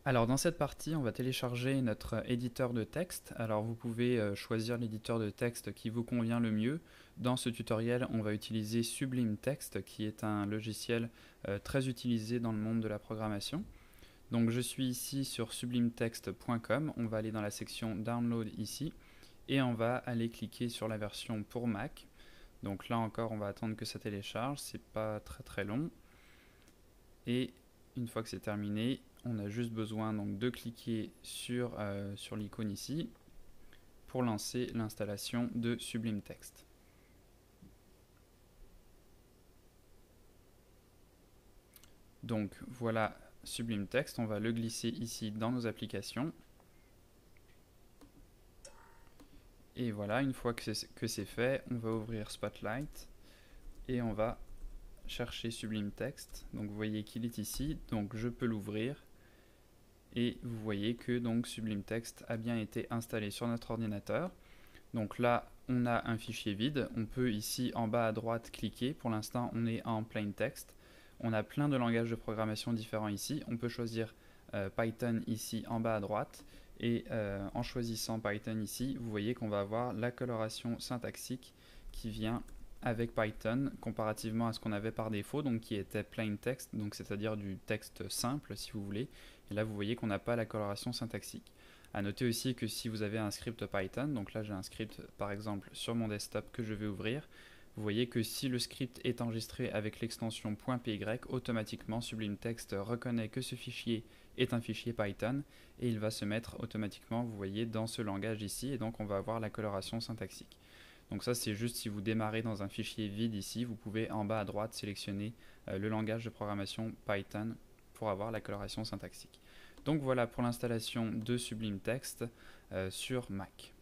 Alors dans cette partie, on va télécharger notre éditeur de texte. Alors vous pouvez choisir l'éditeur de texte qui vous convient le mieux. Dans ce tutoriel, on va utiliser Sublime Text, qui est un logiciel très utilisé dans le monde de la programmation. Donc je suis ici sur sublimetext.com. On va aller dans la section Download ici et on va aller cliquer sur la version pour Mac. Donc là encore, on va attendre que ça télécharge. C'est pas très long. Et une fois que c'est terminé, on a juste besoin donc de cliquer sur l'icône ici pour lancer l'installation de Sublime Text. Donc voilà Sublime Text, on va le glisser ici dans nos applications. Et voilà, une fois que c'est fait, on va ouvrir Spotlight et on va chercher Sublime Text. Donc vous voyez qu'il est ici, donc je peux l'ouvrir. Et vous voyez que donc Sublime Text a bien été installé sur notre ordinateur. Donc là, on a un fichier vide. On peut ici en bas à droite cliquer. Pour l'instant, on est en plain text. On a plein de langages de programmation différents ici. On peut choisir Python ici en bas à droite. Et en choisissant Python ici, vous voyez qu'on va avoir la coloration syntaxique qui vient avec Python comparativement à ce qu'on avait par défaut, donc qui était plain text, donc c'est-à-dire du texte simple si vous voulez. Et là vous voyez qu'on n'a pas la coloration syntaxique. A noter aussi que si vous avez un script Python, donc là j'ai un script par exemple sur mon desktop que je vais ouvrir, vous voyez que si le script est enregistré avec l'extension .py, automatiquement Sublime Text reconnaît que ce fichier est un fichier Python et il va se mettre automatiquement, vous voyez, dans ce langage ici, et donc on va avoir la coloration syntaxique. Donc ça c'est juste si vous démarrez dans un fichier vide ici, vous pouvez en bas à droite sélectionner le langage de programmation Python pour avoir la coloration syntaxique. Donc voilà pour l'installation de Sublime Text sur Mac.